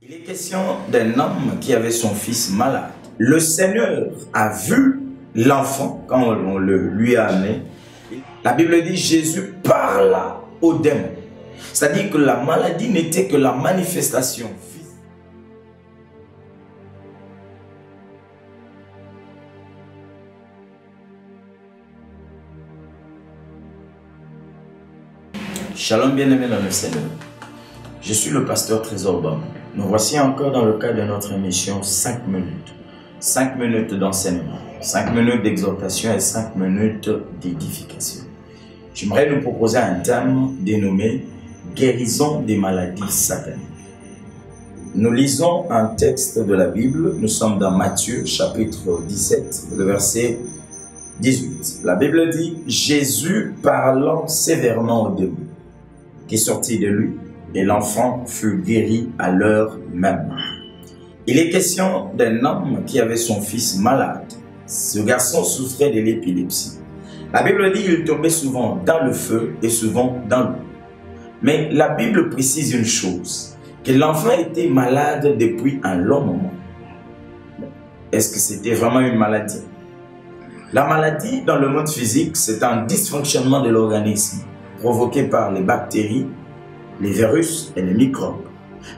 Il est question d'un homme qui avait son fils malade. Le Seigneur a vu l'enfant quand on le lui a amené. La Bible dit Jésus parla aux démons. C'est-à-dire que la maladie n'était que la manifestation physique. Shalom bien-aimés dans le Seigneur. Je suis le pasteur Trésor Bam. Nous voici encore dans le cadre de notre émission 5 minutes. 5 minutes d'enseignement, 5 minutes d'exhortation et 5 minutes d'édification. J'aimerais nous proposer un thème dénommé « Guérison des maladies sataniques ». Nous lisons un texte de la Bible. Nous sommes dans Matthieu chapitre 17, le verset 18. La Bible dit « Jésus parlant sévèrement aux démons qui sortit de lui, et l'enfant fut guéri à l'heure même. » Il est question d'un homme qui avait son fils malade. Ce garçon souffrait de l'épilepsie. La Bible dit qu'il tombait souvent dans le feu et souvent dans l'eau. Mais la Bible précise une chose, que l'enfant était malade depuis un long moment. Est-ce que c'était vraiment une maladie? La maladie dans le monde physique, c'est un dysfonctionnement de l'organisme provoqué par les bactéries, les virus et les microbes.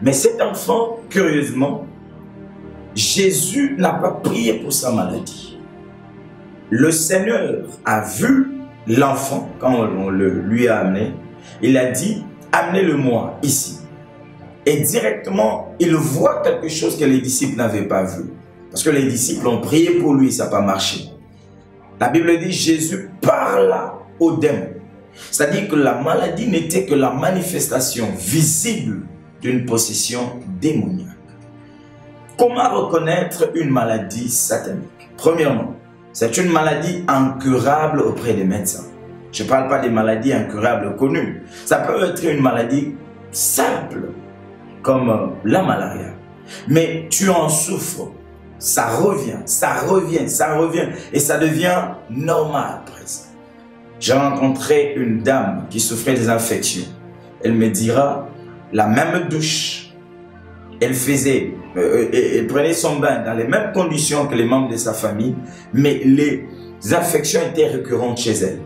Mais cet enfant, curieusement, Jésus n'a pas prié pour sa maladie. Le Seigneur a vu l'enfant quand on le lui a amené. Il a dit, amenez-le-moi ici. Et directement, il voit quelque chose que les disciples n'avaient pas vu. Parce que les disciples ont prié pour lui, ça n'a pas marché. La Bible dit, Jésus parla aux démons. C'est-à-dire que la maladie n'était que la manifestation visible d'une possession démoniaque. Comment reconnaître une maladie satanique? Premièrement, c'est une maladie incurable auprès des médecins. Je ne parle pas des maladies incurables connues. Ça peut être une maladie simple, comme la malaria. Mais tu en souffres, ça revient, ça revient, ça revient, et ça devient normal presque. J'ai rencontré une dame qui souffrait des infections. Elle me dira, la même douche, elle prenait son bain dans les mêmes conditions que les membres de sa famille, mais les infections étaient récurrentes chez elle.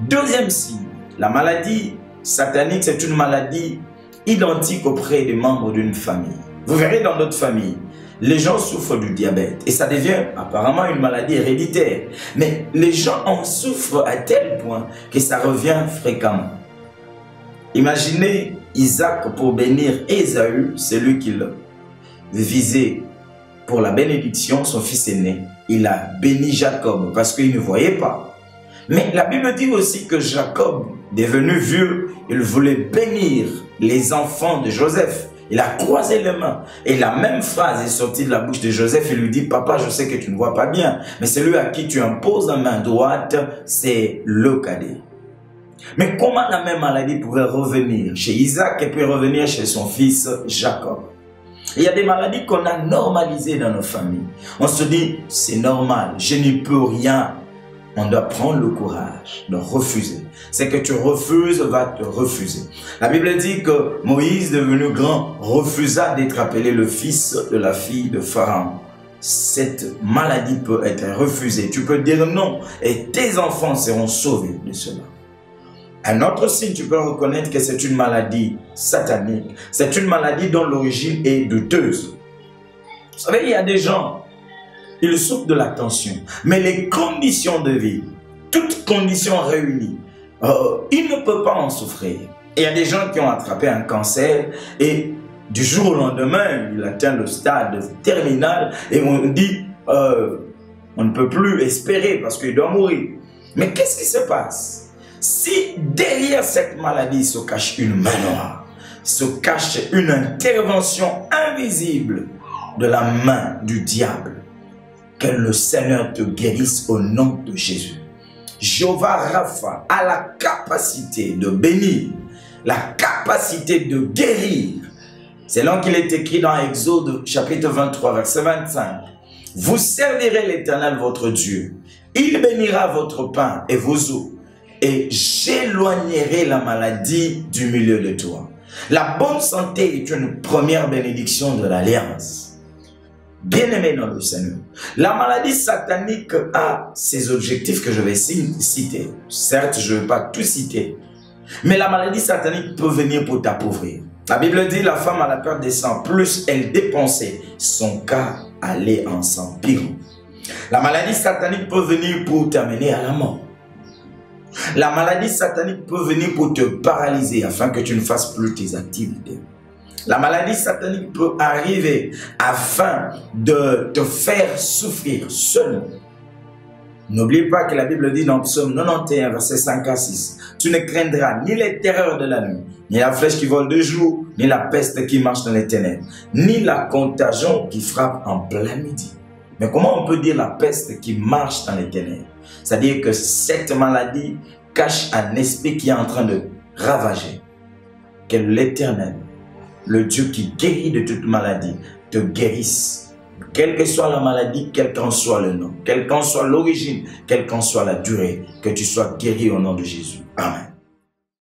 Deuxième signe, la maladie satanique, c'est une maladie identique auprès des membres d'une famille. Vous verrez dans notre famille, les gens souffrent du diabète et ça devient apparemment une maladie héréditaire. Mais les gens en souffrent à tel point que ça revient fréquemment. Imaginez Isaac pour bénir Ésaü, celui qu'il visait pour la bénédiction, son fils aîné. Il a béni Jacob parce qu'il ne voyait pas. Mais la Bible dit aussi que Jacob, devenu vieux, il voulait bénir les enfants de Joseph. Il a croisé les mains. Et la même phrase est sortie de la bouche de Joseph. Il lui dit, papa, je sais que tu ne vois pas bien, mais celui à qui tu imposes la main droite, c'est le cadet. Mais comment la même maladie pouvait revenir chez Isaac et puis revenir chez son fils Jacob? Il y a des maladies qu'on a normalisées dans nos familles. On se dit, c'est normal, je n'y peux rien. On doit prendre le courage de refuser. C'est que tu refuses va te refuser. La Bible dit que Moïse, devenu grand, refusa d'être appelé le fils de la fille de Pharaon. Cette maladie peut être refusée. Tu peux dire non et tes enfants seront sauvés de cela. Un autre signe, tu peux reconnaître que c'est une maladie satanique. C'est une maladie dont l'origine est douteuse. Vous savez, il y a des gens, ils souffrent de la tension. Mais les conditions de vie, toutes conditions réunies, ils ne peuvent pas en souffrir. Et il y a des gens qui ont attrapé un cancer et du jour au lendemain, il atteint le stade terminal et on dit, on ne peut plus espérer parce qu'il doit mourir. Mais qu'est-ce qui se passe? Si derrière cette maladie se cache une main noire, se cache une intervention invisible de la main du diable, que le Seigneur te guérisse au nom de Jésus. Jéhovah Rapha a la capacité de bénir, la capacité de guérir. C'est là qu'il est écrit dans Exode chapitre 23, verset 25. Vous servirez l'Éternel votre Dieu. Il bénira votre pain et vos eaux. Et j'éloignerai la maladie du milieu de toi. La bonne santé est une première bénédiction de l'alliance. Bien-aimé dans le Seigneur, la maladie satanique a ses objectifs que je vais citer. Certes, je ne vais pas tout citer, mais la maladie satanique peut venir pour t'appauvrir. La Bible dit, la femme a la peur des sangs, plus elle dépensait, son cas allait en s'empirant. La maladie satanique peut venir pour t'amener à la mort. La maladie satanique peut venir pour te paralyser afin que tu ne fasses plus tes activités. La maladie satanique peut arriver afin de te faire souffrir seul. N'oubliez pas que la Bible dit dans Psaume 91, verset 5 à 6, « Tu ne craindras ni les terreurs de la nuit, ni la flèche qui vole de jour, ni la peste qui marche dans les ténèbres, ni la contagion qui frappe en plein midi. » Mais comment on peut dire la peste qui marche dans les ténèbres? C'est-à-dire que cette maladie cache un esprit qui est en train de ravager. Que l'Éternel, le Dieu qui guérit de toute maladie, te guérisse. Quelle que soit la maladie, quel qu'en soit le nom, quelle qu'en soit l'origine, quelle qu'en soit la durée, que tu sois guéri au nom de Jésus. Amen.